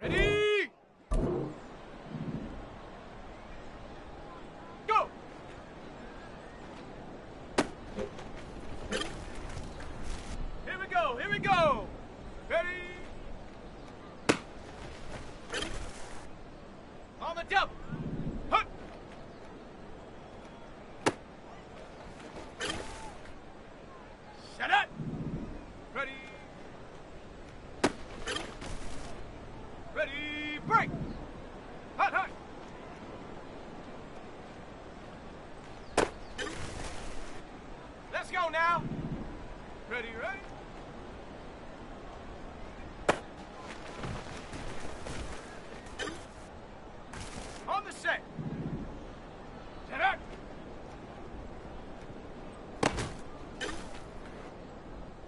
Ready? Go! Here we go, here we go! Ready? On the double! Hut! Shut up! Ready? Ready, break! Hut, hut! Let's go now! Ready, ready? On the set! Set up!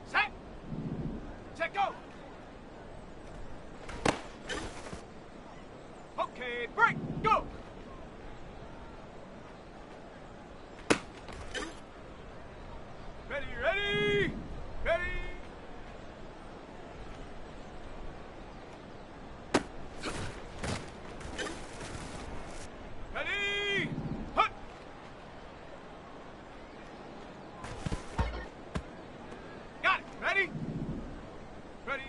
Set! Set, go! Okay, break, go! Ready, ready, ready! Ready, hut! Got it, ready? Ready?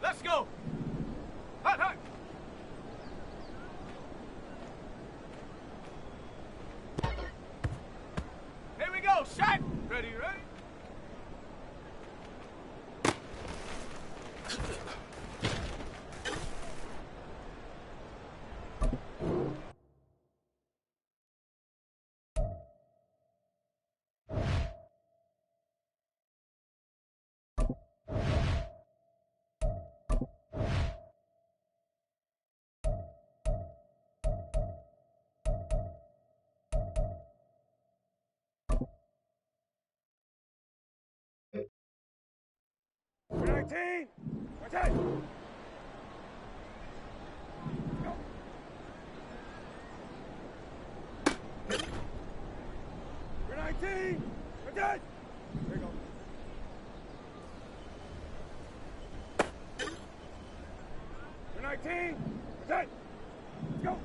Let's go! Hut, hut! Here we go, shot! Ready, ready? We're 19! Rotate! Go! We're 19! Rotate! There you go. We're 19! Rotate! Let's go!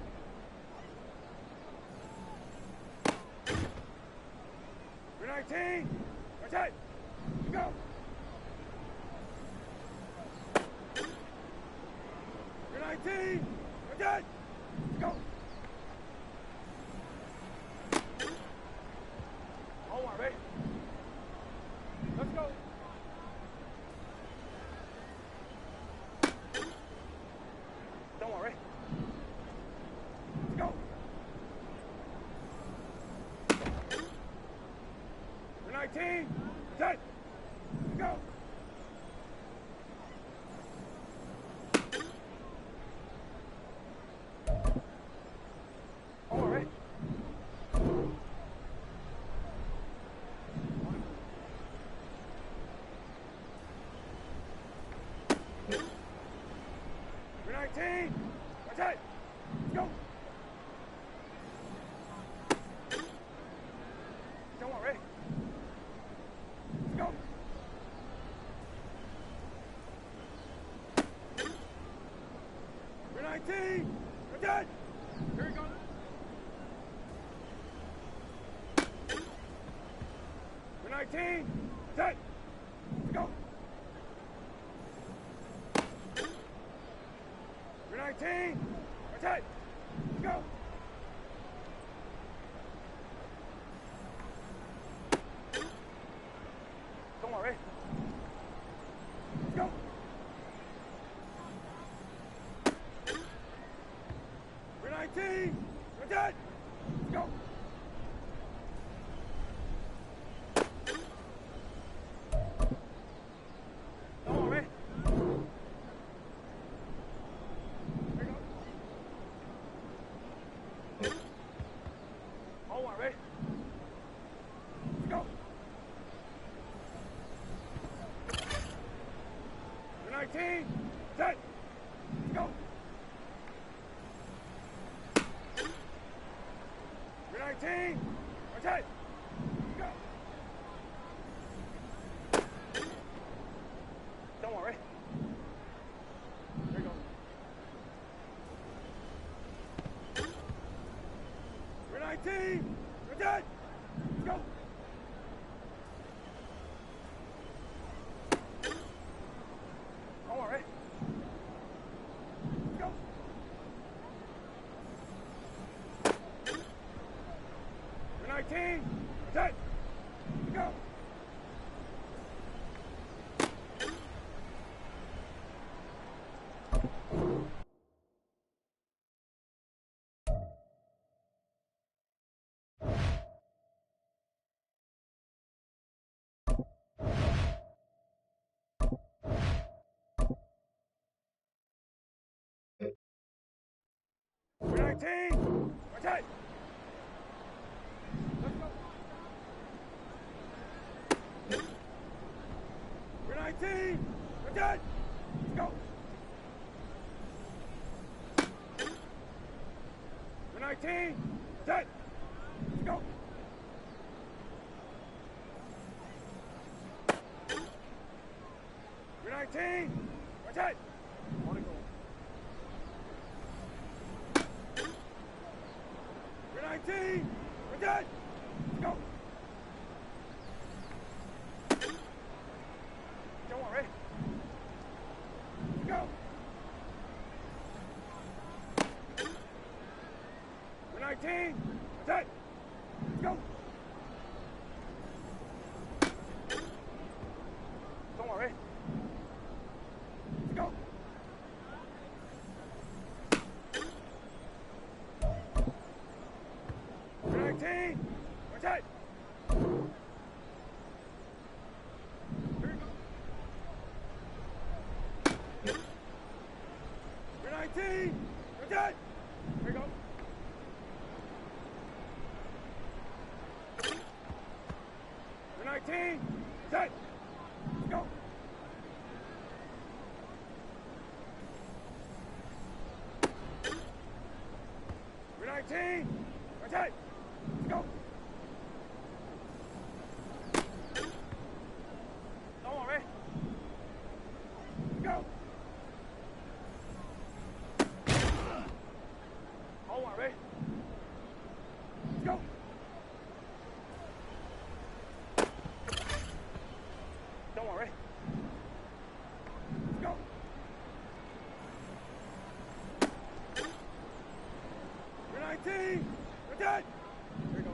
We're 19! Rotate! Go! We're 19! Rotate! Go! All one, ready? Let's go! Don't worry. Let's go! We're 19! Rotate! Go! All right. We're 19. Rotate. Let's go. Don't want ready. Let's go. We're 19. Rotate. Here we go. We're 19. Rotate. Let's go. We're 19. Rotate. Let's go. Don't worry. Let's go. We're 19. Rotate. Let's go. Don't worry. 19! We're dead! Let's go! All right. Let's go! We're 19! We're dead! Let's go! We're 19! We're dead! Let's go! We're 19! We're dead! Let's go! We're 19! We're dead! Let's go! We're 19! We're dead! Want to go? We're 19! We're dead! Let's go! Don't worry. Let's go! We're 19! We're dead! Let's go! Don't worry. Let's go! We're 19! We're dead! Here we go. We're 19! We're dead! Here we go. We're 19! We're dead! Let's go! We're 19! We're dead! Let's go! Don't worry. Let's go! Don't worry. Let's go! Don't worry. Let's go! We're 19! We're dead! Here we go.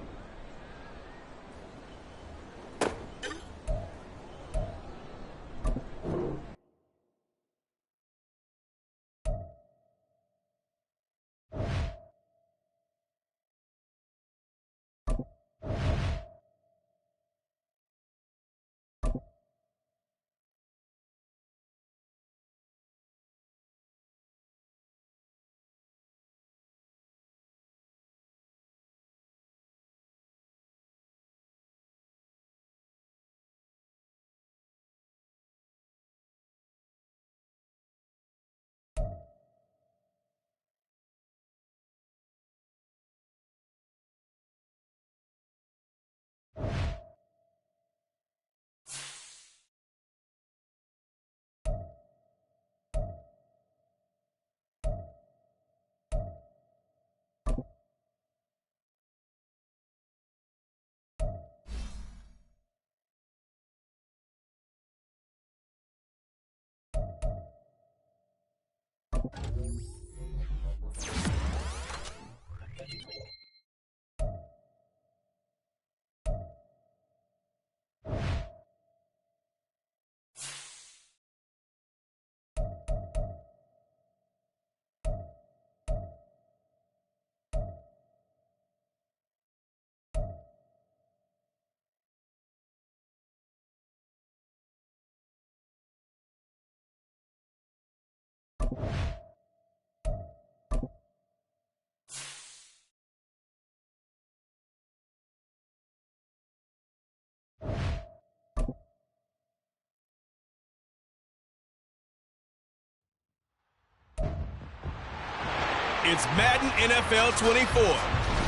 It's Madden NFL 24,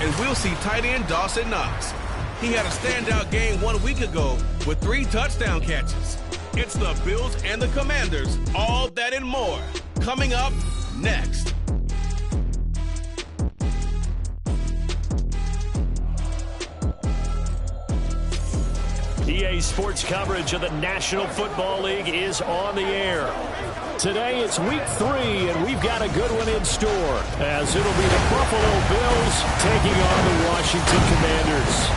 and we'll see tight end Dawson Knox. He had a standout game 1 week ago with 3 touchdown catches. It's the Bills and the Commanders, all that and more, coming up next. sports coverage of the National Football League is on the air. Today it's week 3, and we've got a good one in store, as it'll be the Buffalo Bills taking on the Washington Commanders.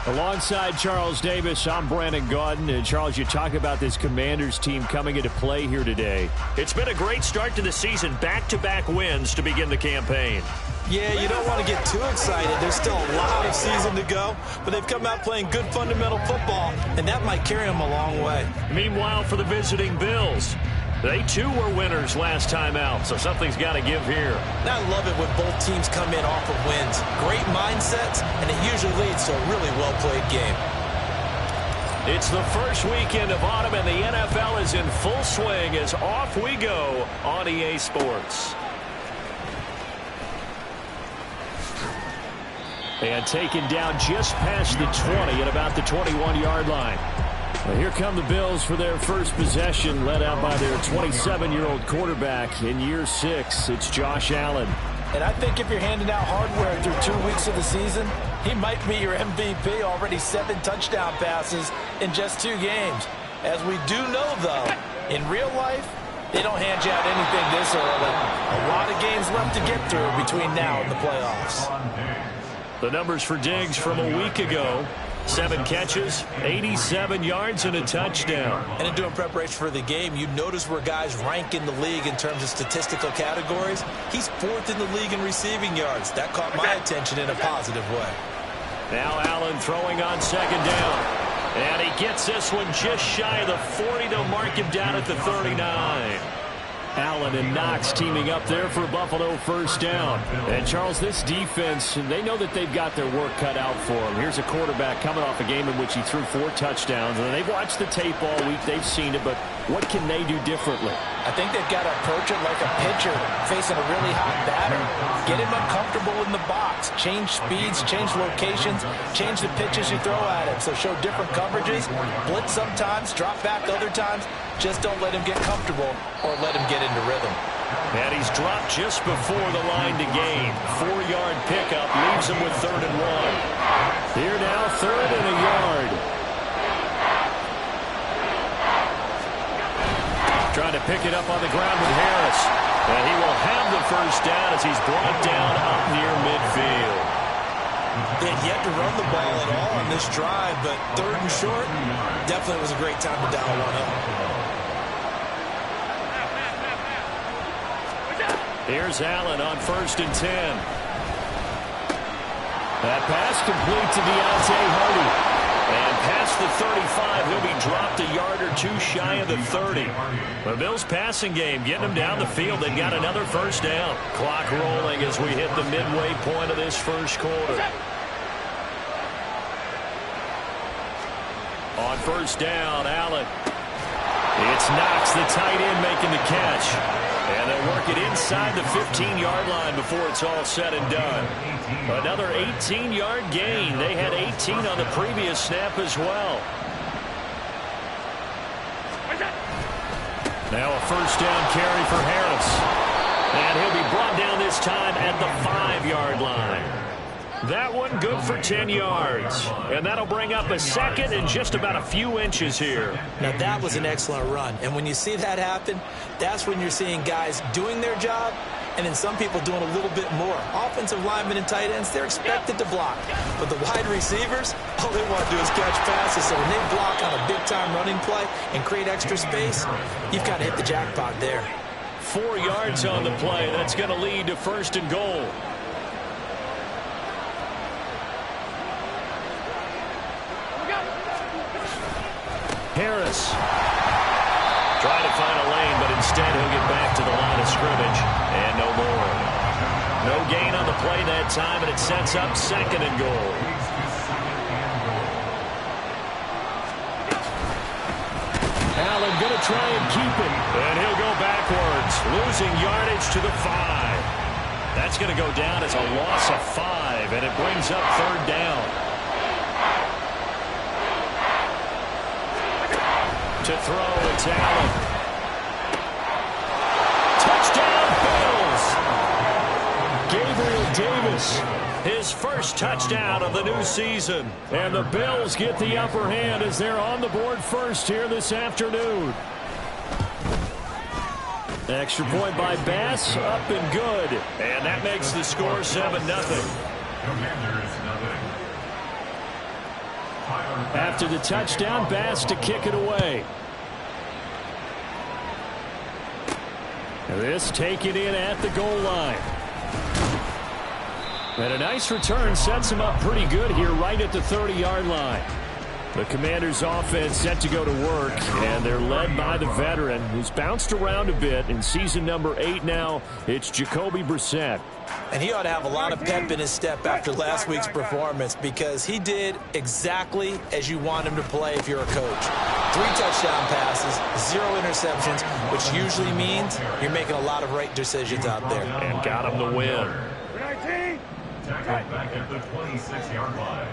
Alongside Charles Davis, I'm Brandon Gaudin. And Charles, you talk about this Commanders team coming into play here today. It's been a great start to the season. Back-to-back wins to begin the campaign. Yeah, you don't want to get too excited. There's still a lot of season to go, but they've come out playing good fundamental football, and that might carry them a long way. Meanwhile, for the visiting Bills, they too were winners last time out, so something's got to give here. And I love it when both teams come in off of wins. Great mindsets, and it usually leads to a really well-played game. It's the first weekend of autumn, and the NFL is in full swing as off we go on EA Sports. And taken down just past the 20 at about the 21-yard line. Well, here come the Bills for their first possession, led out by their 27-year-old quarterback in year 6. It's Josh Allen. And I think if you're handing out hardware through 2 weeks of the season, he might be your MVP. Already 7 touchdown passes in just 2 games. As we do know, though, in real life, they don't hand you out anything this early. A lot of games left to get through between now and the playoffs. The numbers for Diggs from a week ago: 7 catches, 87 yards, and a touchdown. And in doing preparation for the game, you notice where guys rank in the league in terms of statistical categories. He's 4th in the league in receiving yards. That caught my attention in a positive way. Now Allen throwing on 2nd down. And he gets this one just shy of the 40 to mark him down at the 39. Allen and Knox teaming up there for Buffalo first down. And, Charles, this defense, they know that they've got their work cut out for them. Here's a quarterback coming off a game in which he threw 4 touchdowns. And they've watched the tape all week. They've seen it. But what can they do differently? I think they've got to approach it like a pitcher facing a really hot batter. Get him uncomfortable in the box. Change speeds, change locations, change the pitches you throw at him. So show different coverages. Blitz sometimes, drop back other times. Just don't let him get comfortable or let him get into rhythm. And he's dropped just before the line to gain. 4-yard pickup leaves him with 3rd and 1. Here now, 3rd and a yard. Trying to pick it up on the ground with Harris. And he will have the first down as he's brought down up near midfield. They had yet to run the ball at all on this drive, but 3rd and short, definitely was a great time to dial one up. Here's Allen on 1st and 10. That pass complete to Deontay Hardy. And past the 35, he'll be dropped a yard or 2 shy of the 30. The Bills passing game getting them down the field. They've got another first down. Clock rolling as we hit the midway point of this first quarter. On 1st down, Allen. It's Knox, the tight end, making the catch. And they'll work it inside the 15-yard line before it's all said and done. Another 18-yard gain. They had 18 on the previous snap as well. Now a first down carry for Harris. And he'll be brought down this time at the 5-yard line. That one good for 10 yards. And that'll bring up a 2nd and just about a few inches here. Now that was an excellent run. And when you see that happen, that's when you're seeing guys doing their job and then some people doing a little bit more. Offensive linemen and tight ends, they're expected to block. But the wide receivers, all they want to do is catch passes. So when they block on a big-time running play and create extra space, you've got to hit the jackpot there. 4 yards on the play. That's going to lead to 1st and goal. Harris trying to find a lane, but instead he'll get back to the line of scrimmage, and no more. No gain on the play that time, and it sets up 2nd and goal. Allen going to try and keep it. And he'll go backwards, losing yardage to the 5. That's going to go down as a loss of 5, and it brings up 3rd down. To throw, it's Allen. Touchdown, Bills! Gabriel Davis Thomas. His first touchdown of the new season. And the Bills get the upper hand as they're on the board first here this afternoon. Extra point by Bass, up and good. And that makes the score 7-0. After the touchdown, Bass to kick it away. This taken in at the goal line. And a nice return sets him up pretty good here right at the 30-yard line. The Commanders' offense set to go to work, and they're led by the veteran who's bounced around a bit in season number 8 now. It's Jacoby Brissett. And he ought to have a lot of pep in his step after last week's performance because he did exactly as you want him to play if you're a coach. 3 touchdown passes, 0 interceptions, which usually means you're making a lot of right decisions out there. And got him the win. 19. Tackled back at the 26-yard line.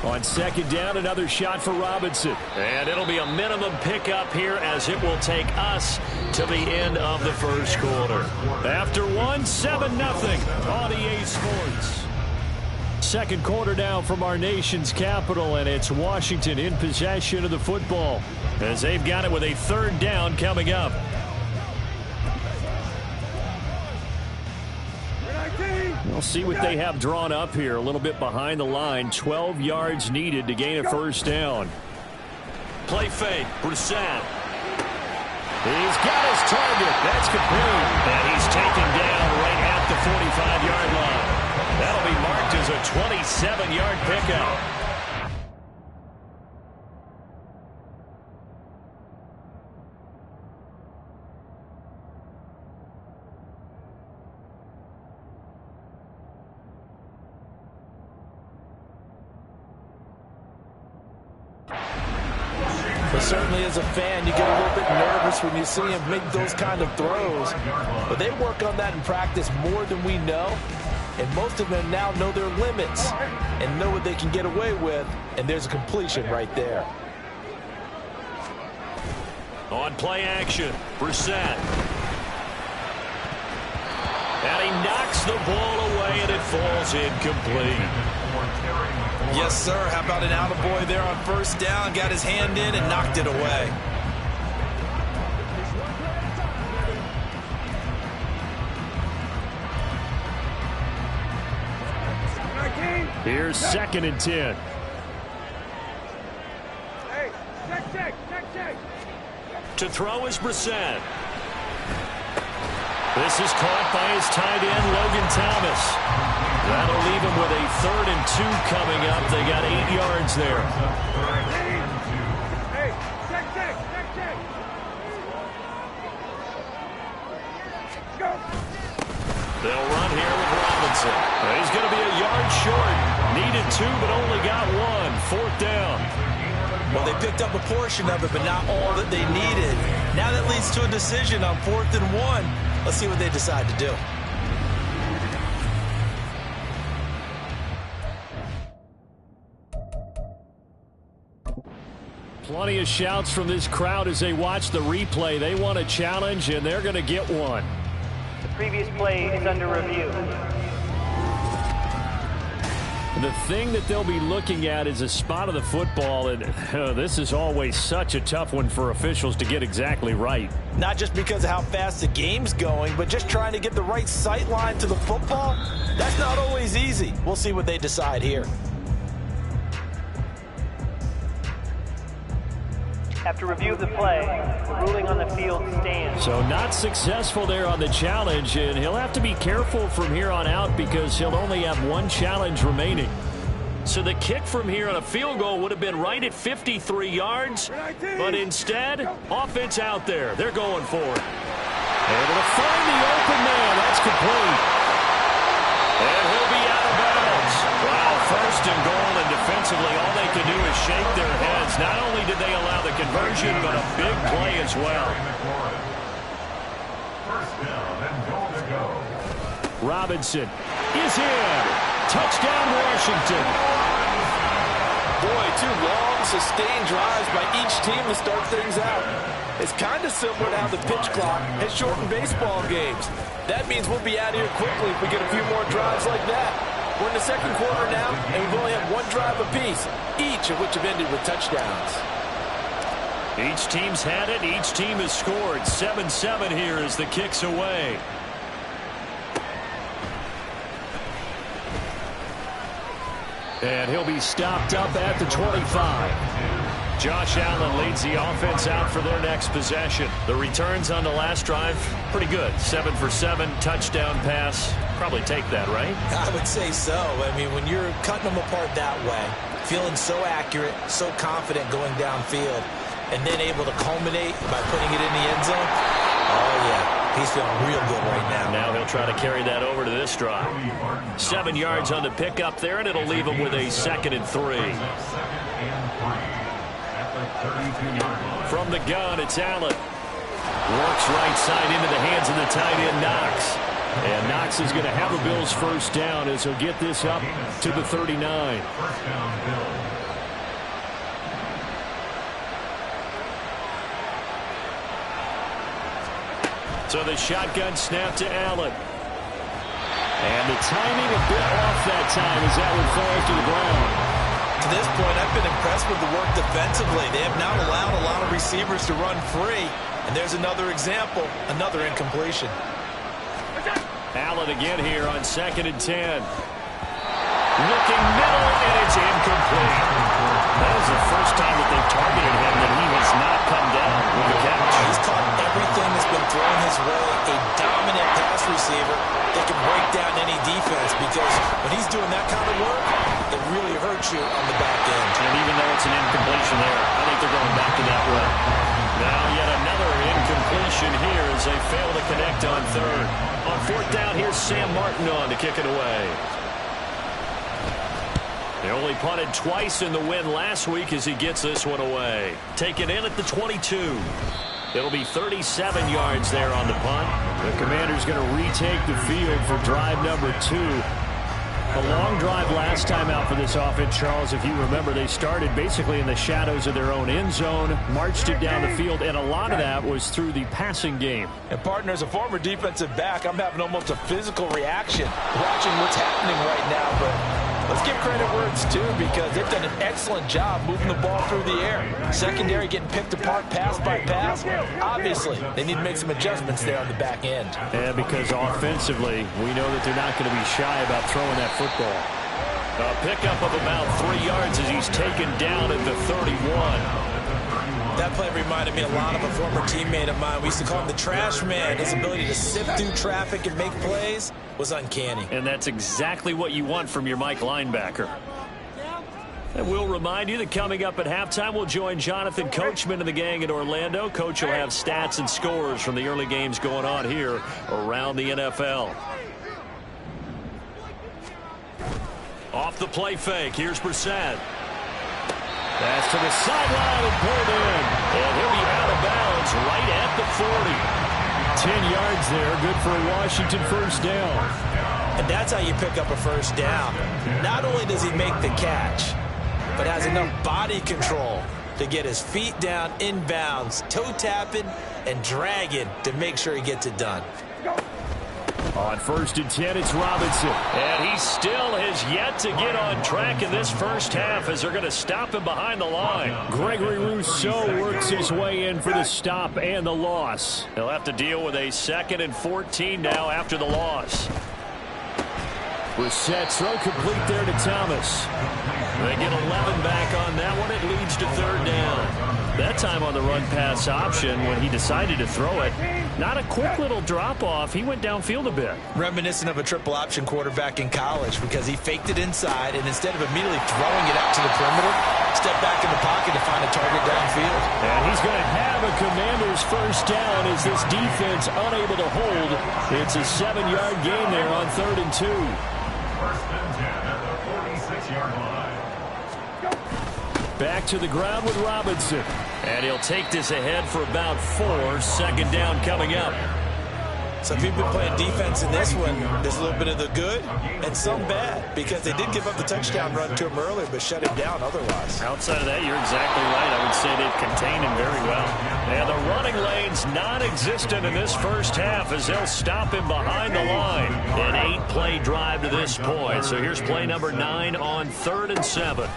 On second down, another shot for Robinson. And it'll be a minimum pickup here as it will take us to the end of the first quarter. After 7-0 on EA Sports. Second quarter now from our nation's capital, and it's Washington in possession of the football as they've got it with a third down coming up. We'll see what they have drawn up here. A little bit behind the line. 12 yards needed to gain a first down. Play fake. Brissett. He's got his target. That's complete. And he's taken down right at the 45-yard line. That'll be marked as a 27-yard pickup. But certainly as a fan, you get a little bit nervous when you see him make those kind of throws. But they work on that in practice more than we know. And most of them now know their limits and know what they can get away with. And there's a completion right there. On play action, Brissett. And he knocks the ball away, and it falls incomplete. Yes, sir. How about an attaboy there on first down? Got his hand in and knocked it away. Here's 2nd and 10. Hey, check. To throw is Brissett. This is caught by his tight end, Logan Thomas. That'll leave him with a 3rd and 2 coming up. They got 8 yards there. Hey, check. Go. They'll run here with Robinson. He's going to be a yard short. Needed 2, but only got 1. 4th down. Well, they picked up a portion of it, but not all that they needed. Now that leads to a decision on 4th and 1. Let's see what they decide to do. Plenty of shouts from this crowd as they watch the replay. They want a challenge, and they're going to get one. The previous play is under review. The thing that they'll be looking at is a spot of the football, and this is always such a tough one for officials to get exactly right. Not just because of how fast the game's going, but just trying to get the right sight line to the football. That's not always easy. We'll see what they decide here. After review of the play, the ruling on the field stands. So not successful there on the challenge, and he'll have to be careful from here on out because he'll only have 1 challenge remaining. So the kick from here on a field goal would have been right at 53 yards, but instead, offense out there. They're going for it. Able to find the open man. That's complete. And he'll be out of bounds. Wow, 1st and goal, and defensively, all they can do is shake their heads. Not only did they allow the conversion, but a big play as well. First down and goal to go. Robinson is in. Touchdown, Washington. Boy, 2 long sustained drives by each team to start things out. It's kind of similar to how the pitch clock has shortened baseball games. That means we'll be out of here quickly if we get a few more drives like that. We're in the second quarter now, and we've only had one drive apiece, each of which have ended with touchdowns. Each team's had it. Each team has scored. 7-7 here as the kick's away. And he'll be stopped up at the 25. Josh Allen leads the offense out for their next possession. The returns on the last drive, pretty good. 7 for 7, touchdown pass. Probably take that, right? I would say so. I mean, when you're cutting them apart that way, feeling so accurate, so confident going downfield, and then able to culminate by putting it in the end zone, oh, yeah. He's feeling real good right now. Now he'll try to carry that over to this drive. 7 yards on the pickup there, and it'll leave him with a 2nd and 3. From the gun, it's Allen. Works right side into the hands of the tight end, Knox. And Knox is going to have a Bills first down as he'll get this up to the 39. So the shotgun snap to Allen. And the timing a bit off that time as that one falls to the ground. To this point, I've been impressed with the work defensively. They have not allowed a lot of receivers to run free. And there's another example, another incompletion. Allen again here on 2nd and 10. Looking middle, and it's incomplete. That is the first time that they've targeted him that he has not come down with a catch. He's caught everything that's been thrown his way. A dominant pass receiver that can break down any defense, because when he's doing that kind of work, it really hurts you on the back end. And even though it's an incompletion there, I think they're going back to that run. Now yet another incompletion here as they fail to connect on 3rd. On 4th down, here's Sam Martin on to kick it away. They only punted twice in the win last week as he gets this one away. Taken in at the 22. It'll be 37 yards there on the punt. The Commanders going to retake the field for drive number 2. A long drive last time out for this offense, Charles. If you remember, they started basically in the shadows of their own end zone, marched it down the field, and a lot of that was through the passing game. And, partner, as a former defensive back, I'm having almost a physical reaction watching what's happening right now. But let's give credit where it's due, because they've done an excellent job moving the ball through the air. Secondary getting picked apart pass by pass. Obviously, they need to make some adjustments there on the back end. And because offensively, we know that they're not going to be shy about throwing that football. A pickup of about 3 yards as he's taken down at the 31. That play reminded me a lot of a former teammate of mine. We used to call him the trash man. His ability to sift through traffic and make plays was uncanny. And that's exactly what you want from your Mike linebacker. And we'll remind you that coming up at halftime, we'll join Jonathan Coachman and the gang in Orlando. Coach will have stats and scores from the early games going on here around the NFL. Off the play fake, here's Brissett. That's to the sideline and pulled in. And he'll be out of bounds right at the 40. 10 yards there, good for a Washington first down. And that's how you pick up a first down. Not only does he make the catch, but has enough body control to get his feet down inbounds, toe tapping and dragging to make sure he gets it done. On 1st and 10, it's Robinson. And he still has yet to get on track in this first half as they're going to stop him behind the line. Gregory Rousseau works his way in for the stop and the loss. He'll have to deal with a 2nd and 14 now after the loss. Brissett throw complete there to Thomas. They get 11 back on that one. It leads to 3rd down. That time on the run-pass option when he decided to throw it. Not a quick little drop-off. He went downfield a bit. Reminiscent of a triple-option quarterback in college, because he faked it inside, and instead of immediately throwing it out to the perimeter, stepped back in the pocket to find a target downfield. And he's going to have a Commanders first down as this defense unable to hold. It's a 7-yard gain there on 3rd and 2. 1st and 10 at the 46-yard line. Back to the ground with Robinson. And he'll take this ahead for about 4. 2nd down coming up. So if you've been playing defense in this one, there's a little bit of the good and some bad, because they did give up the touchdown run to him earlier, but shut him down otherwise. Outside of that, you're exactly right. I would say they've contained him very well. And the running lane's non-existent in this first half as they'll stop him behind the line. An 8-play drive to this point. So here's play number 9 on 3rd and 7.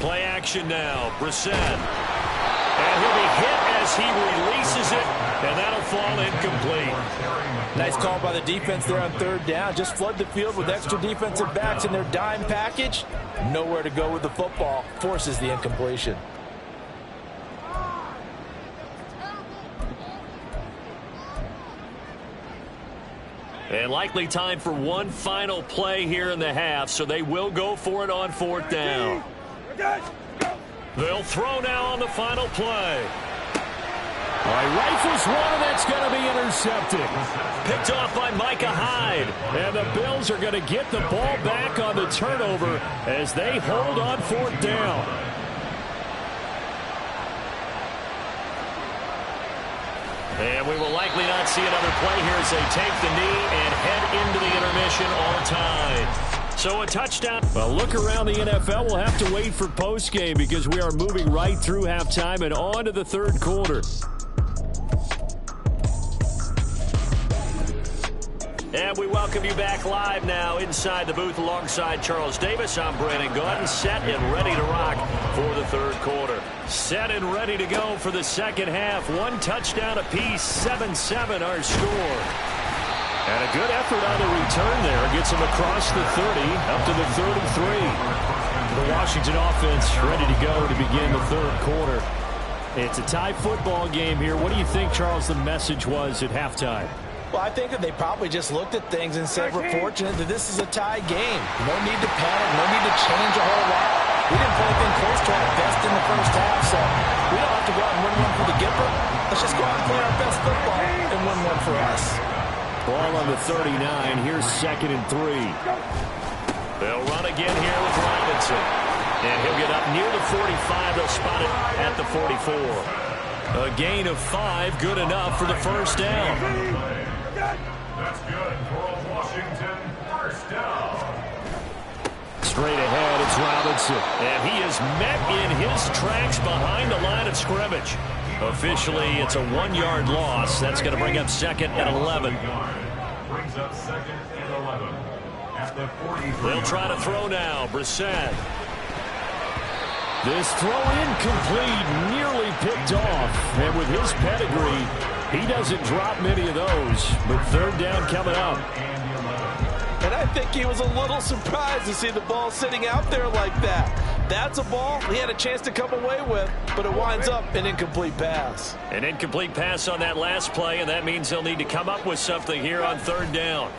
Play action now. Brissett. And he'll be hit as he releases it, and that'll fall incomplete. Nice call by the defense there on 3rd down. Just flood the field with extra defensive backs in their dime package. Nowhere to go with the football. Forces the incompletion. And likely time for one final play here in the half, so they will go for it on 4th down. They'll throw now on the final play. All right, rifles one, and that's going to be intercepted. Picked off by Micah Hyde. And the Bills are going to get the ball back on the turnover as they hold on 4th down. And we will likely not see another play here as they take the knee and head into the intermission all time. So a touchdown. Well, look around the NFL. We'll have to wait for postgame because we are moving right through halftime and on to the 3rd quarter. And we welcome you back live now inside the booth alongside Charles Davis. I'm Brandon Gordon, set and ready to rock for the 3rd quarter. Set and ready to go for the 2nd half. 1 touchdown apiece, 7-7 our score. And a good effort on the return there. Gets him across the 30, up to the 33. The Washington offense ready to go to begin the 3rd quarter. It's a tie football game here. What do you think, Charles, the message was at halftime? Well, I think that they probably just looked at things and said, we're fortunate that this is a tie game. No need to panic, no need to change a whole lot. We didn't play anything close to our best in the first half, so we don't have to go out and win one for the Gipper. Let's just go out and play our best football and win one for us. Ball on the 39. Here's 2nd and 3. They'll run again here with Robinson. And he'll get up near the 45. They'll spot it at the 44. A gain of 5, good enough for the 1st down. That's good for Washington. 1st down. Straight ahead, it's Robinson. And he is met in his tracks behind the line of scrimmage. Officially, it's a 1-yard loss. That's going to bring up 2nd and 11. Brings up 2nd and 11. At the 43. They'll try to throw now. Brissett. This throw incomplete, nearly picked off. And with his pedigree, he doesn't drop many of those. But 3rd down coming up. And I think he was a little surprised to see the ball sitting out there like that. That's a ball he had a chance to come away with, but it winds up an incomplete pass. An incomplete pass on that last play, and that means they'll need to come up with something here on 3rd down.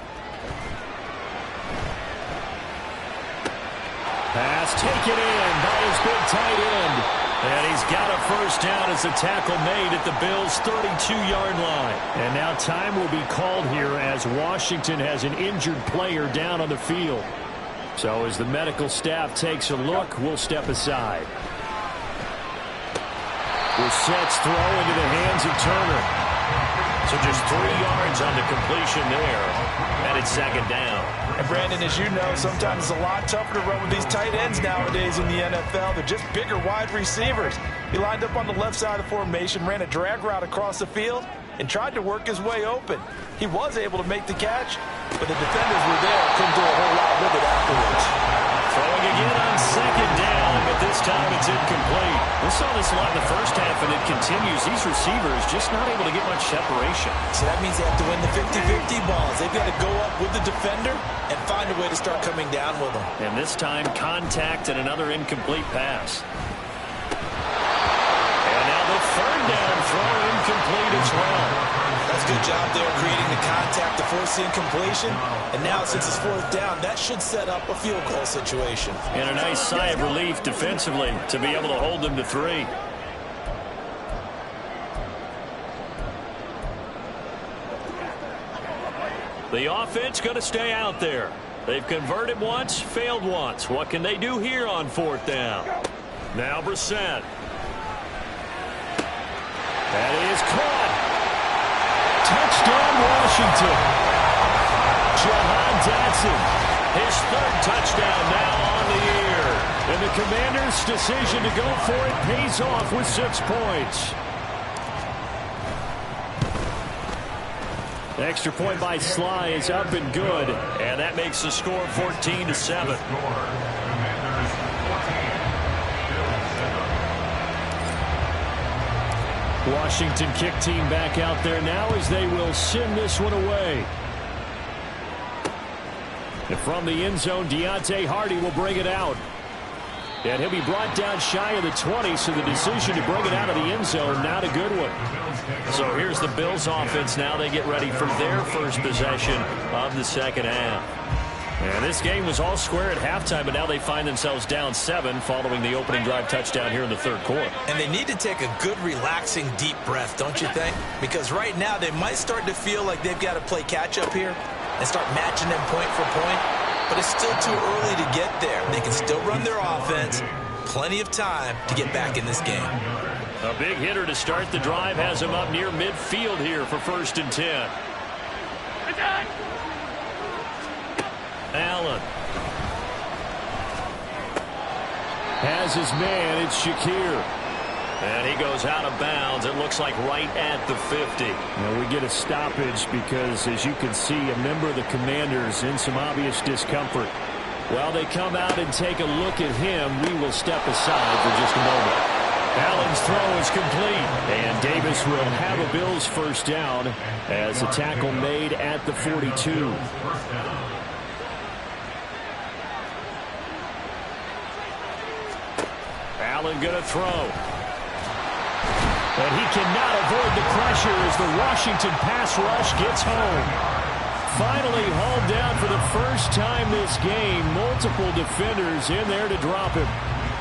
Pass taken in by his big tight end. And he's got a 1st down as the tackle made at the Bills' 32-yard line. And now time will be called here as Washington has an injured player down on the field. So as the medical staff takes a look, we'll step aside. Brissett's throw into the hands of Turner. So just 3 yards on the completion there. And it's 2nd down. And Brandon, as you know, sometimes it's a lot tougher to run with these tight ends nowadays in the NFL. They're just bigger wide receivers. He lined up on the left side of the formation, ran a drag route across the field, and tried to work his way open. He was able to make the catch, but the defenders were there. Couldn't do a whole lot with it afterwards. Throwing again on 2nd down, but this time it's incomplete. We saw this a lot in the first half, and it continues. These receivers just not able to get much separation. So that means they have to win the 50-50 balls. They've got to go up with the defender and find a way to start coming down with them. And this time, contact and another incomplete pass. And now the 3rd down throw incomplete as well. That's a good job there creating the contact to force the incompletion. And now since it's 4th down, that should set up a field goal situation. And a nice sigh of relief defensively to be able to hold them to 3. The offense going to stay out there. They've converted once, failed once. What can they do here on 4th down? Now Brissett. That is caught. Touchdown, Washington. Jahan Dotson, his third touchdown now on the year. And the Commanders' decision to go for it pays off with 6 points. Extra point by Sly is up and good. And that makes the score 14-7. Washington kick team back out there now as they will send this one away. And from the end zone, Deontay Hardy will bring it out. And he'll be brought down shy of the 20, so the decision to bring it out of the end zone, not a good one. So here's the Bills offense now. They get ready for their first possession of the second half. And this game was all square at halftime, but now they find themselves down 7 following the opening drive touchdown here in the third quarter. And they need to take a good, relaxing, deep breath, don't you think? Because right now they might start to feel like they've got to play catch-up here and start matching them point for point. But it's still too early to get there. They can still run their offense. Plenty of time to get back in this game. A big hitter to start the drive has him up near midfield here for 1st and 10. Allen has his man. It's Shakir. And he goes out of bounds. It looks like right at the 50. Now we get a stoppage because, as you can see, a member of the Commanders in some obvious discomfort. While they come out and take a look at him, we will step aside for just a moment. Allen's throw is complete. And Davis will have a Bills first down as a tackle made at the 42. Allen going to throw. But he cannot avoid the pressure as the Washington pass rush gets home. Finally hauled down for the first time this game. Multiple defenders in there to drop him.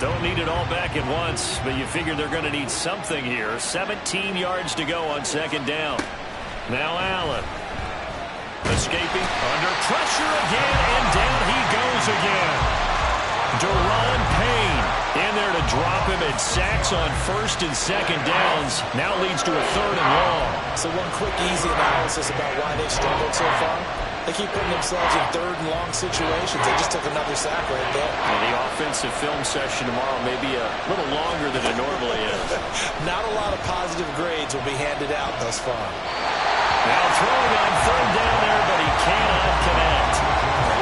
Don't need it all back at once, but you figure they're going to need something here. 17 yards to go on second down. Now Allen. Escaping under pressure again, and down he goes again. Deron Payne in there to drop him, and sacks on 1st and 2nd downs. Now leads to a 3rd and long. So one quick, easy analysis about why they've struggled so far. They keep putting themselves in 3rd and long situations. They just took another sack right there. And the offensive film session tomorrow may be a little longer than it normally is. Not a lot of positive grades will be handed out thus far. Now throwing on 3rd down there, but he cannot connect.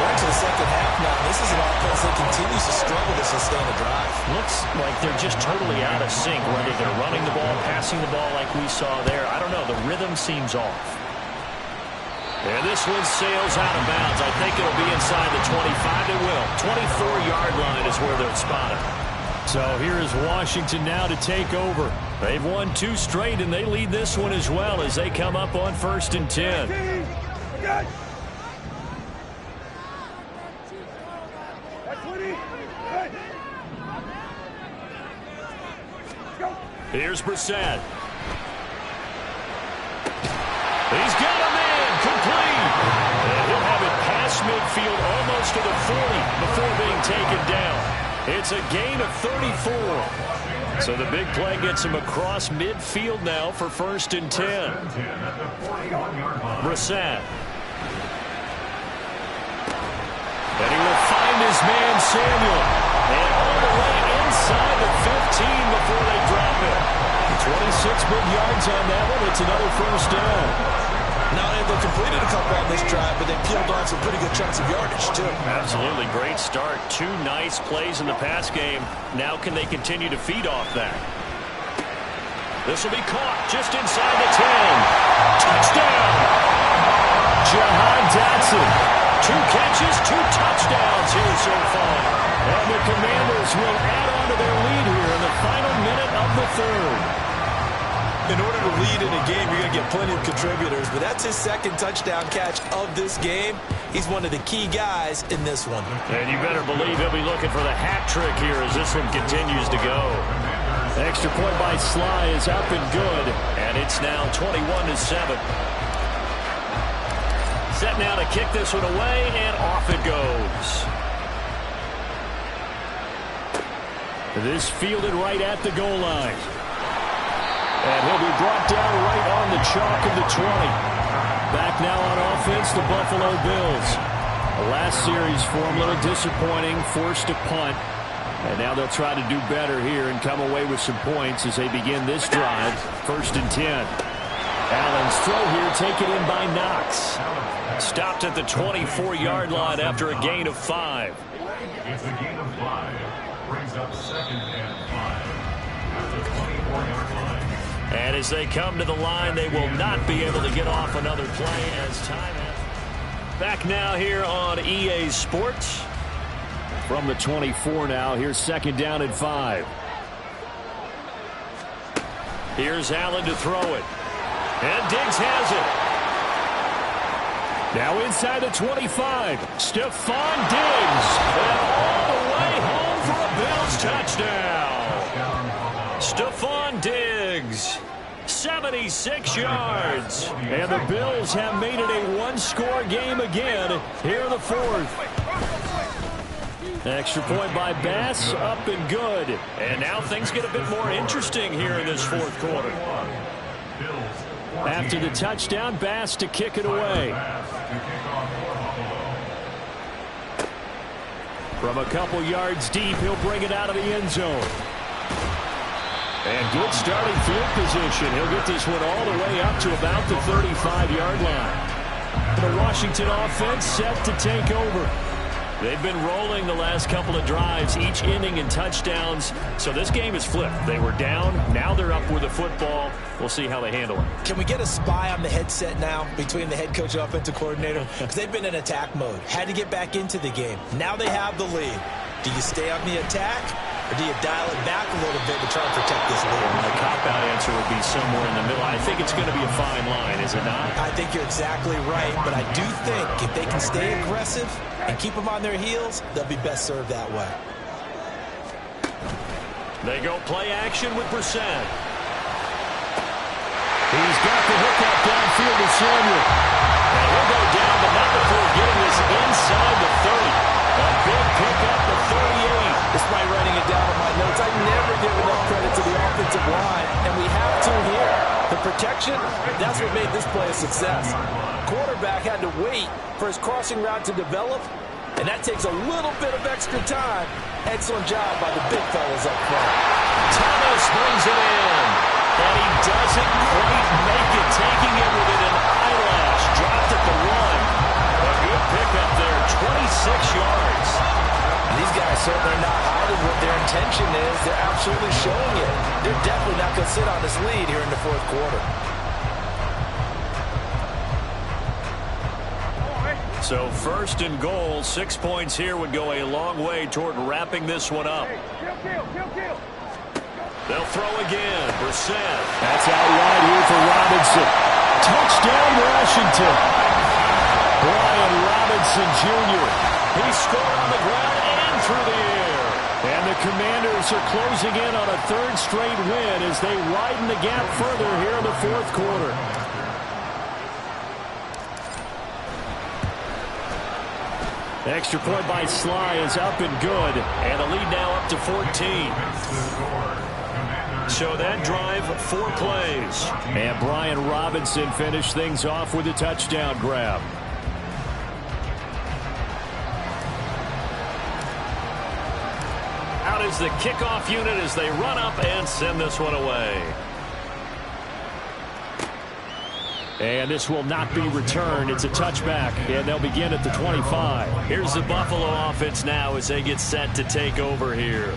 We're into the second half now. This is an offense that continues to struggle to sustain a drive. Looks like they're just totally out of sync, whether they're running the ball, passing the ball like we saw there. I don't know. The rhythm seems off. And this one sails out of bounds. I think it'll be inside the 25. It will. 24-yard line is where they'll spot it. So here is Washington now to take over. They've won 2 straight, and they lead this one as well as they come up on 1st and 10. Here's Brissett. He's got a man complete. And he'll have it past midfield almost to the 40 before being taken down. It's a gain of 34. So the big play gets him across midfield now for 1st and 10. Brissett. And he will find his man Samuel. And all the way inside the 15 before they drop it. 26 big yards on that one. It's another 1st down. Now they've completed a couple on this drive, but they peeled off some pretty good chunks of yardage, too. Absolutely. Great start. 2 nice plays in the pass game. Now can they continue to feed off that? This will be caught just inside the 10. Touchdown! Jahan Dotson. 2 catches, 2 touchdowns here so far. And the Commanders will add on to their lead here in the final minute of the 3rd. In order to lead in a game, you're going to get plenty of contributors, but that's his 2nd touchdown catch of this game. He's one of the key guys in this one. And you better believe he'll be looking for the hat trick here as this one continues to go. Extra point by Sly is up and good. And it's now 21-7. Set now to kick this one away, and off it goes. This fielded right at the goal line. And he'll be brought down right on the chalk of the 20. Back now on offense, the Buffalo Bills. The last series for them, a little disappointing, forced to punt. And now they'll try to do better here and come away with some points as they begin this drive. 1st and 10. Allen's throw here taken in by Knox. Stopped at the 24-yard line after a gain of 5. It's a gain of 5. Brings up 2nd and 5 at the 24-yard line. And as they come to the line, they will not be able to get off another play as time has. Back now here on EA Sports. From the 24 now, here's 2nd down and 5. Here's Allen to throw it. And Diggs has it. Now inside the 25. Stephon Diggs. And all the way home for a Bills touchdown. Stephon Diggs. 76 yards. And the Bills have made it a one-score game again here in the 4th. Extra point by Bass, up and good. And now things get a bit more interesting here in this 4th quarter. After the touchdown, Bass to kick it away. From a couple yards deep, he'll bring it out of the end zone. And good starting field position. He'll get this one all the way up to about the 35-yard line. The Washington offense set to take over. They've been rolling the last couple of drives, each ending in touchdowns. So this game is flipped. They were down. Now they're up with the football. We'll see how they handle it. Can we get a spy on the headset now between the head coach and offensive coordinator? Because they've been in attack mode. Had to get back into the game. Now they have the lead. Do you stay on the attack, or do you dial it back a little bit to try and protect this lead? My cop-out answer would be somewhere in the middle. I think it's going to be a fine line, is it not? I think you're exactly right, but I do think if they can stay aggressive and keep them on their heels, they'll be best served that way. They go play action with Brissett. He's got the hookup downfield to Samuel. And he'll go down, but not before getting this inside the 30. A big pickup of 38. Despite writing it down in my notes, I never give enough credit to the offensive line, and we have to here. The protection, that's what made this play a success. Quarterback had to wait for his crossing route to develop, and that takes a little bit of extra time. Excellent job by the big fellas up front. Thomas brings it in, and he doesn't quite make it, taking it within an eyelash. Dropped at the 1. A good pickup there, 26 yards. These guys certainly are not hiding what their intention is. They're absolutely showing it. They're definitely not going to sit on this lead here in the 4th quarter. So 1st and goal, 6 points here would go a long way toward wrapping this one up. They'll throw again. Brissett. That's out wide here for Robinson. Touchdown, Washington. Brian Robinson Jr. He scored on the ground and through the air. And the Commanders are closing in on a 3rd straight win as they widen the gap further here in the 4th quarter. Extra point by Sly is up and good. And the lead now up to 14. So that drive, 4 plays. And Brian Robinson finished things off with a touchdown grab. Out is the kickoff unit as they run up and send this one away. And this will not be returned. It's a touchback, and they'll begin at the 25. Here's the Buffalo offense now as they get set to take over here.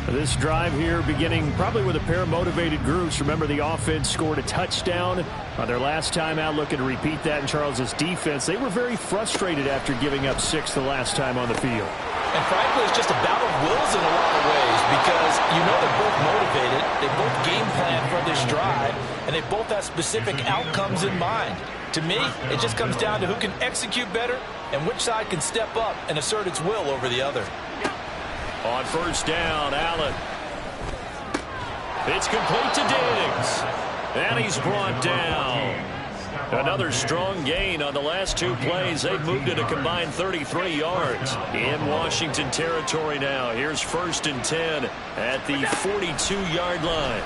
This drive here beginning probably with a pair of motivated groups. Remember, the offense scored a touchdown on their last time out, looking to repeat that in Charles's defense. They were very frustrated after giving up 6 the last time on the field. And frankly, it's just a battle of wills in a lot of ways because you know they're both motivated, they both game plan for this drive, and they both have specific outcomes in mind. To me, it just comes down to who can execute better and which side can step up and assert its will over the other. On 1st down, Allen. It's complete to Diggs. And he's brought down. Another strong gain on the last 2 plays. They've moved it a combined 33 yards. In Washington territory now. Here's 1st and 10 at the 42-yard line.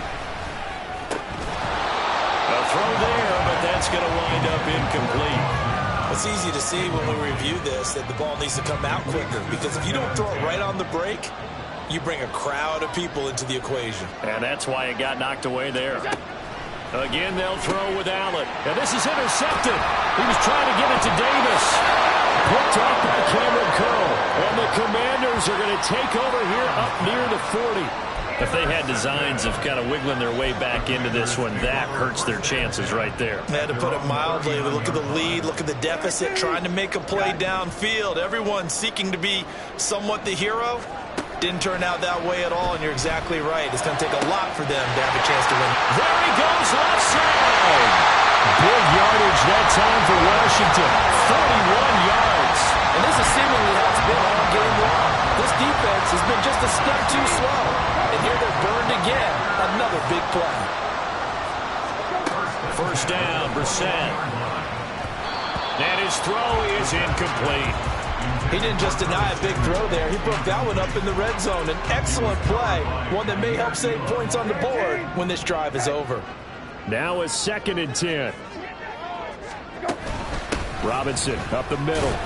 A throw there, but that's going to wind wind up incomplete. It's easy to see when we review this that the ball needs to come out quicker, because if you don't throw it right on the break, you bring a crowd of people into the equation. And that's why it got knocked away there. Again, they'll throw with Allen. And this is intercepted. He was trying to get it to Davis. Picked off by Cameron Curl. And the Commanders are going to take over here up near the 40. If they had designs of kind of wiggling their way back into this one, that hurts their chances right there. They had to put it mildly. Look at the lead, look at the deficit, trying to make a play downfield. Everyone seeking to be somewhat the hero. Didn't turn out that way at all, and you're exactly right. It's going to take a lot for them to have a chance to win. There he goes, left side. Big yardage that time for Washington. 41 yards. And this is seemingly how it's been all game long. This defense has been just a step too slow. And here they're burned again. Another big play. First down, Brissett. And his throw is incomplete. He didn't just deny a big throw there. He broke that one up in the red zone. An excellent play. One that may help save points on the board when this drive is over. Now a 2nd and 10. Robinson up the middle.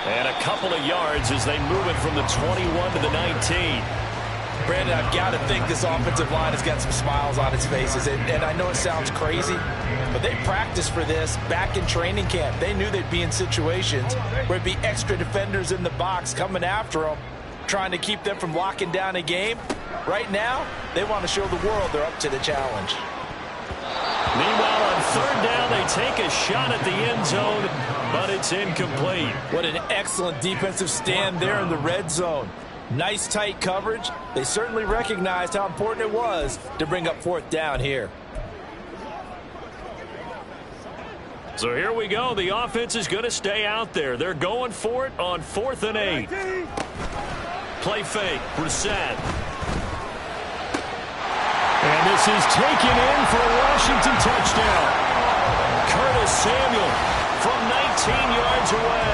And a couple of yards as they move it from the 21 to the 19. Brandon, I've got to think this offensive line has got some smiles on its faces. And I know it sounds crazy, but they practiced for this back in training camp. They knew they'd be in situations where it'd be extra defenders in the box coming after them, trying to keep them from locking down a game. Right now, they want to show the world they're up to the challenge. Meanwhile, on 3rd down, they take a shot at the end zone, but it's incomplete. What an excellent defensive stand there in the red zone. Nice tight coverage. They certainly recognized how important it was to bring up 4th down here. So here we go. The offense is going to stay out there. They're going for it on 4th and 8. Play fake. Brissett. And this is taken in for a Washington touchdown. Curtis Samuel from 19 yards away.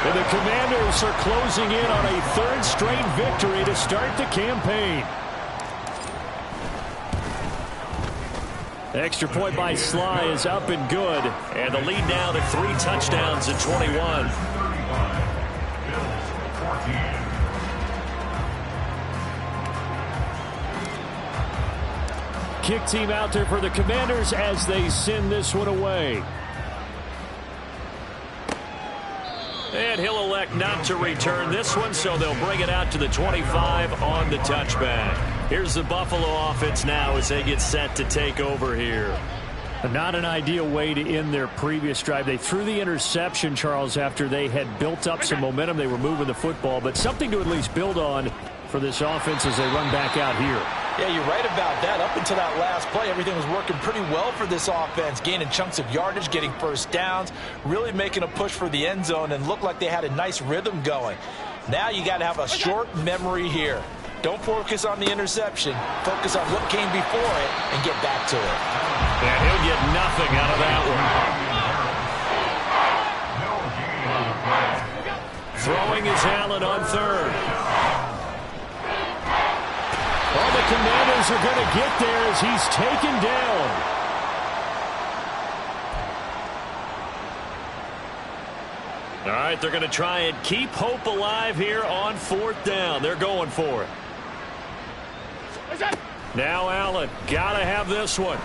And the Commanders are closing in on a 3rd straight victory to start the campaign. Extra point by Sly is up and good. And the lead now to 3 touchdowns at 21. Kick team out there for the Commanders as they send this one away. And he'll elect not to return this one, so they'll bring it out to the 25 on the touchback. Here's the Buffalo offense now as they get set to take over here. Not an ideal way to end their previous drive. They threw the interception, Charles, after they had built up some momentum. They were moving the football, but something to at least build on for this offense as they run back out here. Yeah, you're right about that. Up until that last play, everything was working pretty well for this offense, gaining chunks of yardage, getting first downs, really making a push for the end zone, and looked like they had a nice rhythm going. Now you got to have a short memory here. Don't focus on the interception. Focus on what came before it and get back to it. And he'll get nothing out of that one. Throwing is Allen on 3rd. Well, the Commanders are going to get there as he's taken down. All right, they're going to try and keep hope alive here on 4th down. They're going for it. Now Allen, got to have this one.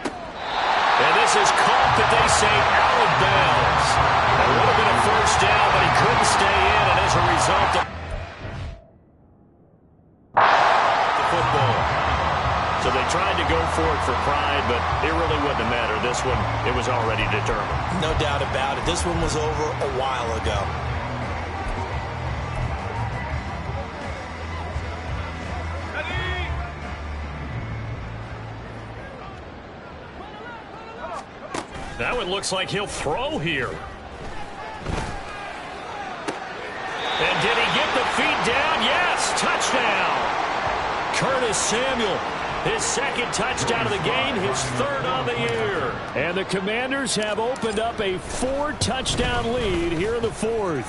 And this is caught that they say out of bounds. That would have been a first down, but he couldn't stay in, and as a result of the football. So they tried to go for it for pride, but it really wouldn't have mattered. This one, it was already determined. No doubt about it. This one was over a while ago. Now it looks like he'll throw here. And did he get the feet down? Yes, touchdown. Curtis Samuel, his 2nd touchdown of the game, his 3rd on the year. And the Commanders have opened up a 4-touchdown lead here in the 4th.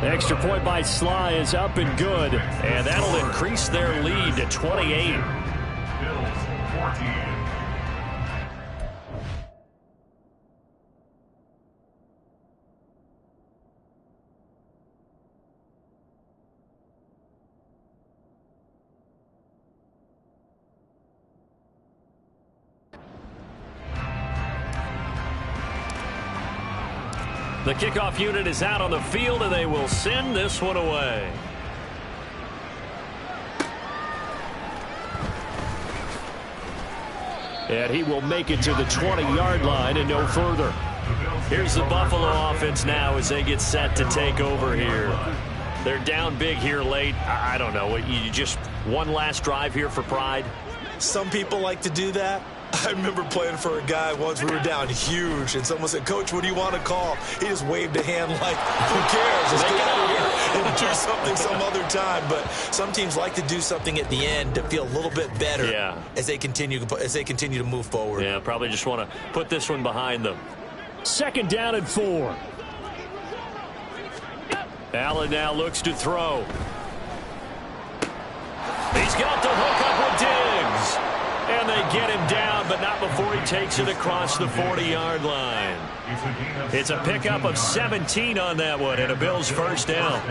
Extra point by Sly is up and good. And that'll increase their lead to 28. The kickoff unit is out on the field, and they will send this one away. And he will make it to the 20-yard line and no further. Here's the Buffalo offense now as they get set to take over here. They're down big here late. I don't know. You just one last drive here for pride? Some people like to do that. I remember playing for a guy once. We were down huge, and someone said, "Coach, what do you want to call?" He just waved a hand like, who cares? Let's get out of here and do something some other time. But some teams like to do something at the end to feel a little bit better as they continue to move forward. Yeah, probably just want to put this one behind them. 2nd down and 4. Allen now looks to throw. He's got the hook up with Diggs. And they get him down, but not before he takes it across the 40-yard line. It's a pickup of 17 on that one, and a Bills first down.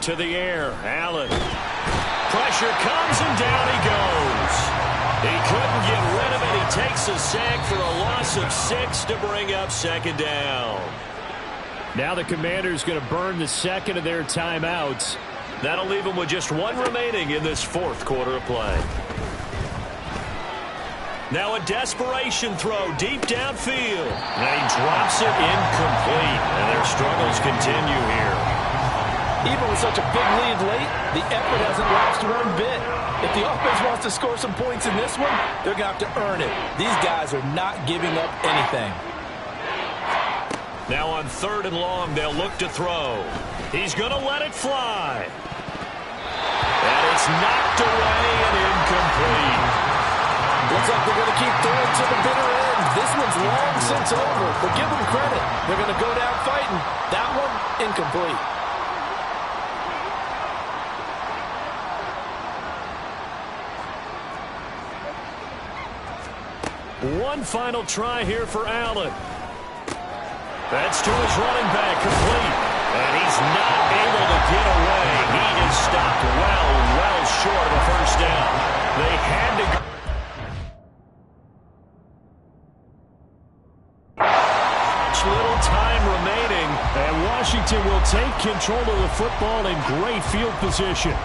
To the air, Allen. Pressure comes, and down he goes. He couldn't get rid of it. He takes a sack for a loss of 6 to bring up 2nd down. Now the Commanders going to burn the second of their timeouts. That'll leave them with just one remaining in this 4th quarter of play. Now a desperation throw deep downfield. And he drops it incomplete. And their struggles continue here. Even with such a big lead late, the effort hasn't lapsed one bit. If the offense wants to score some points in this one, they're going to have to earn it. These guys are not giving up anything. Now on 3rd and long, they'll look to throw. He's going to let it fly. And it's knocked away and incomplete. Looks like they're going to keep throwing to the bitter end. This one's long since over, but give them credit. They're going to go down fighting. That one, incomplete. One final try here for Allen. That's to his running back, complete. And he's not able to get away. He is stopped well short of a first down. They had to go. Little time remaining. And Washington will take control of the football in great field position.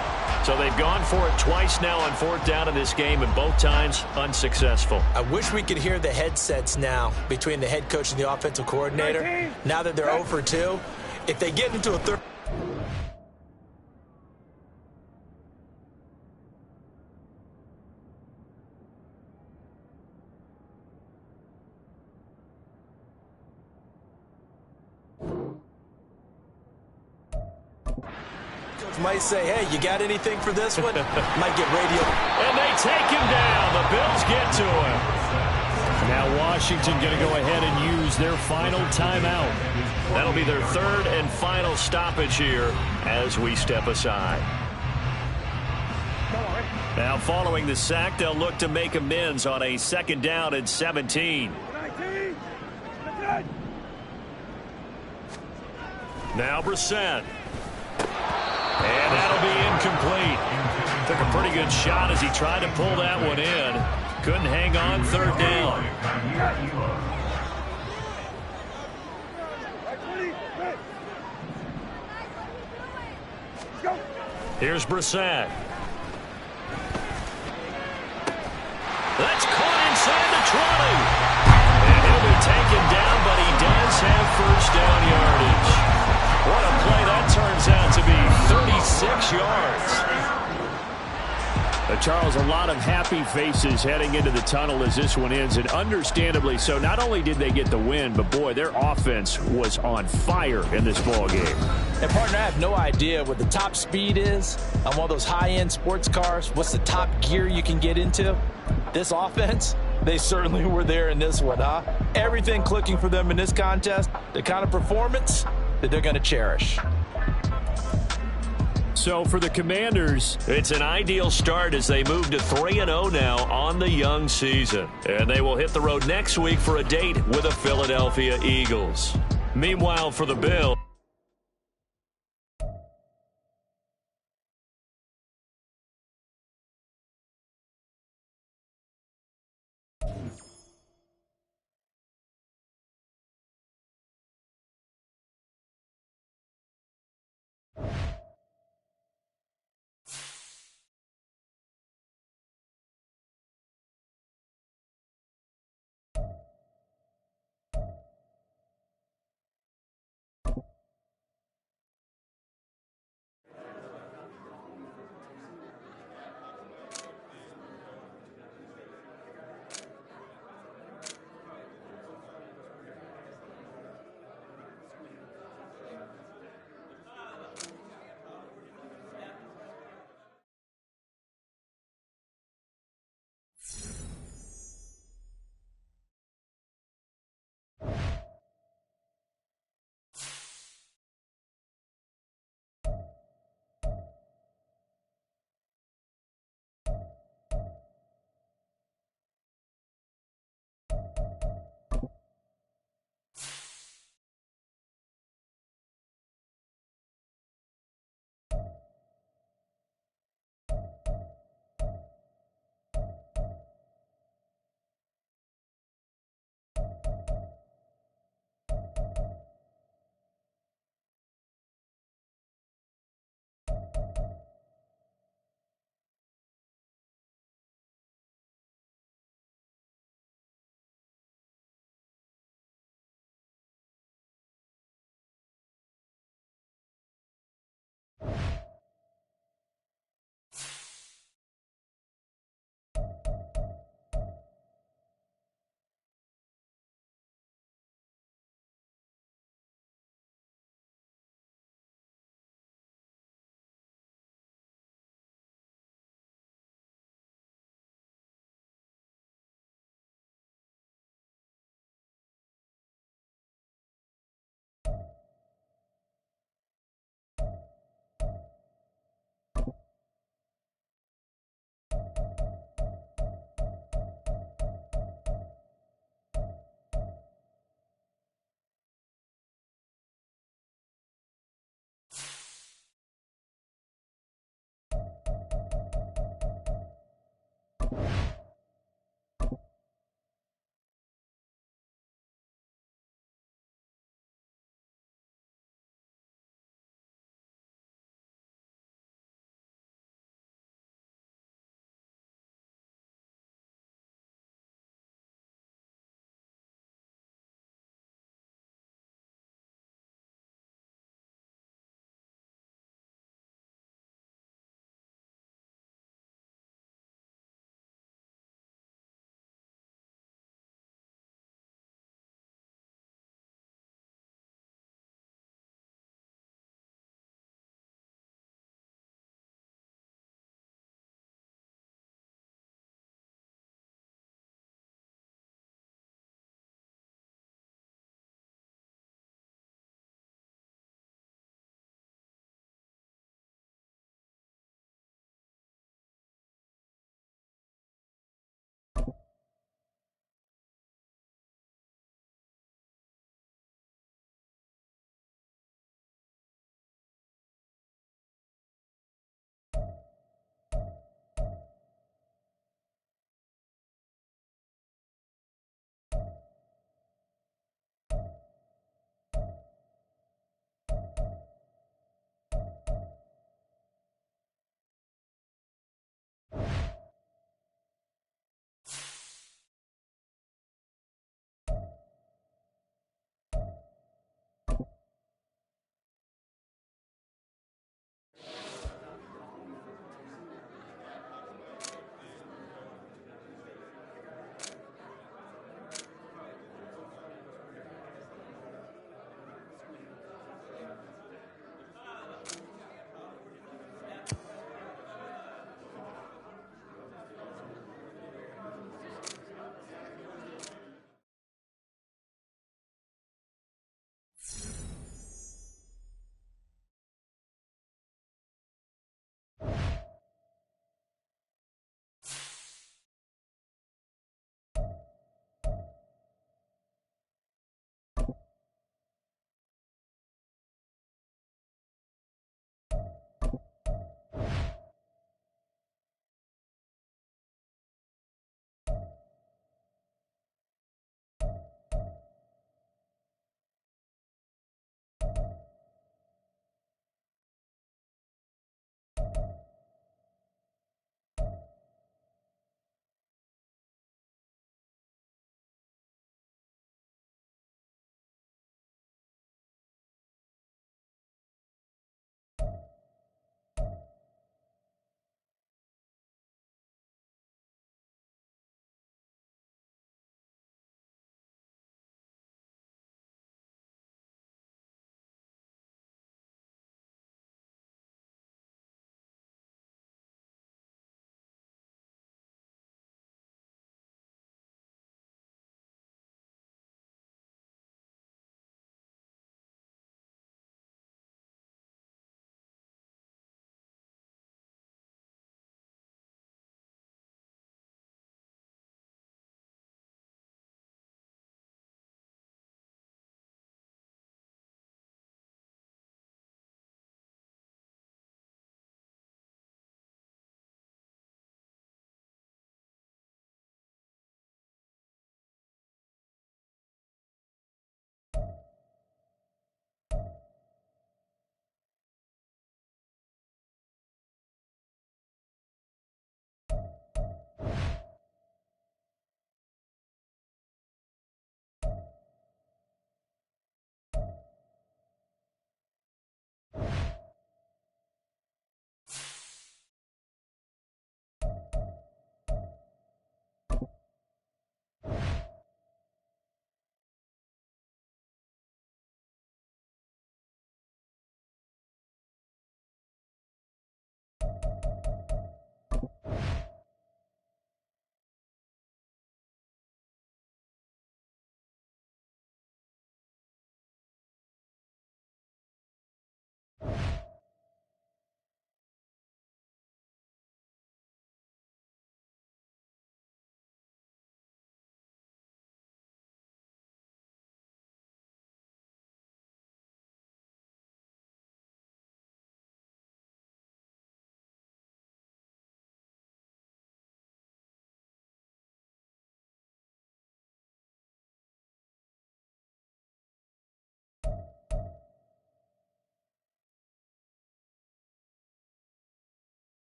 So they've gone for it twice now on 4th down in this game, and both times unsuccessful. I wish we could hear the headsets now between the head coach and the offensive coordinator. Now that they're 0 for 2, if they get into a third. Might say, hey, you got anything for this one? Might get radio. And they take him down. The Bills get to him. Now Washington going to go ahead and use their final timeout. That'll be their 3rd and final stoppage here as we step aside. Now following the sack, they'll look to make amends on a 2nd down and 17. Now Brissett. And that'll be incomplete. Took a pretty good shot as he tried to pull that one in. Couldn't hang on 3rd down. Here's Brissett. That's caught inside the 20. And he'll be taken down, but he does have first down yardage. What a play that turns out to be, 36 yards. Charles, a lot of happy faces heading into the tunnel as this one ends, and understandably so. Not only did they get the win, but boy, their offense was on fire in this ball game. And partner, I have no idea what the top speed is on one of those high-end sports cars. What's the top gear you can get into? This offense, they certainly were there in this one, huh? Everything clicking for them in this contest, the kind of performance that they're going to cherish. So for the Commanders, it's an ideal start as they move to 3-0 now on the young season. And they will hit the road next week for a date with the Philadelphia Eagles. Meanwhile, for the Bills,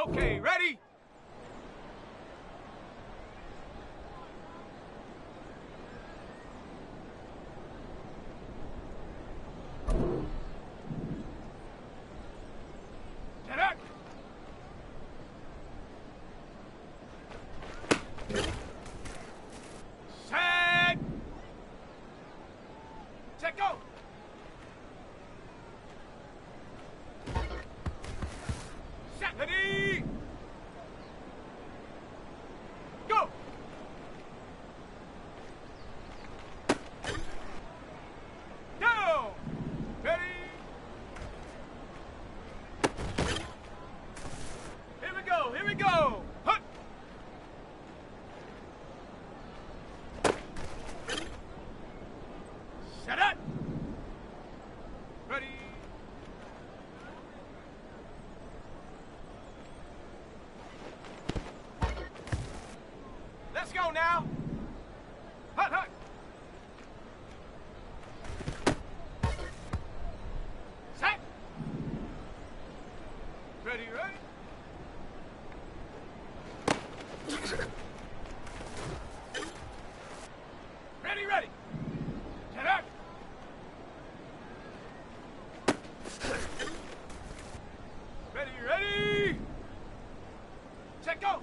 Okay, ready? Get up! Set! Set, go! Set, ready! Go! Go! Ready! Here we go, here we go! Hut! Set up! Ready! Let's go now! Hut, hut! Set! Ready, ready? Ready, ready! Get up! Ready, ready! Set, go!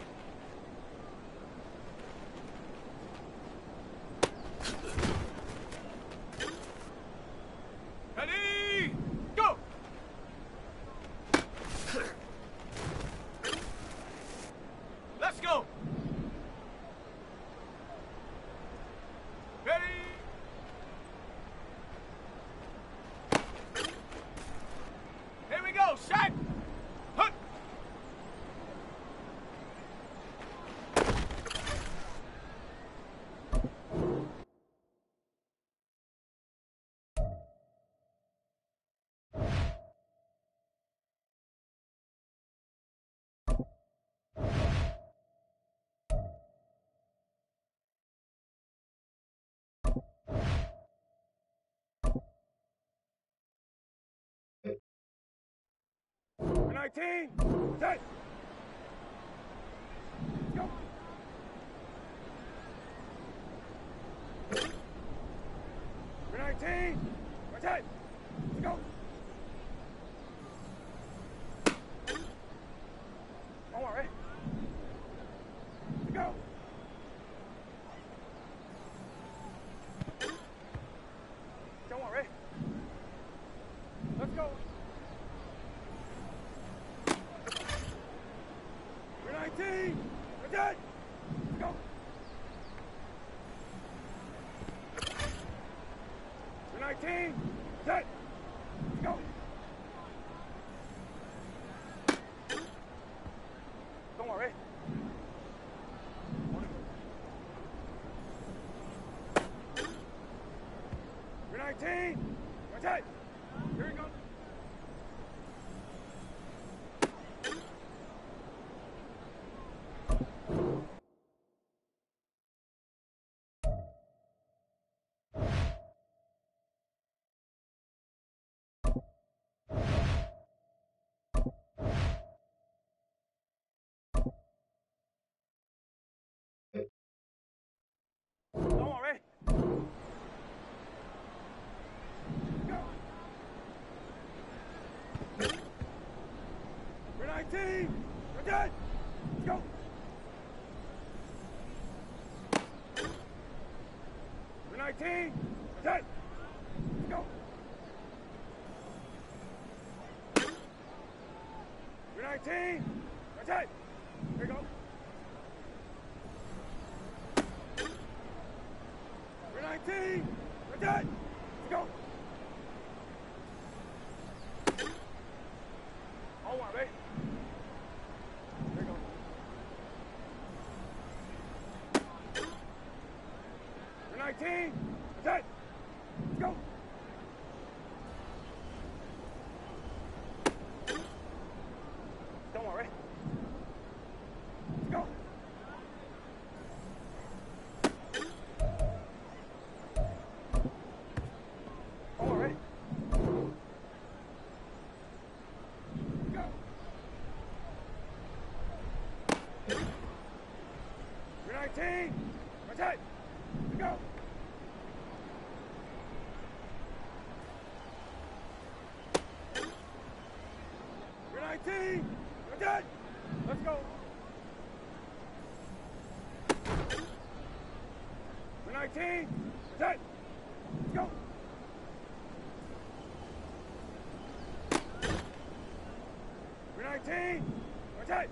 Ready, go! Let's go! Ready? Here we go, set! Hut! For 19, set! Go! For 19, set! Go! Don't worry. Go! Don't worry. Let's go! For 19, set! Go! For 19, set! Go! Don't worry. For 19, set! Here we go. Don't worry. Go. For 19, we're dead. Let's go. For 19, we're dead. Let's go. For 19, we're dead. Here we go. For 19, we're dead. Let's go. Hold on, baby. There you go. For 19, we're dead. Let's go. Don't worry. Let's go. Don't worry. Go. 19. Rotate. Let's go. You're 19. Rotate. Let's go. You're 19. Rotate. Let's go. You're 19. Rotate.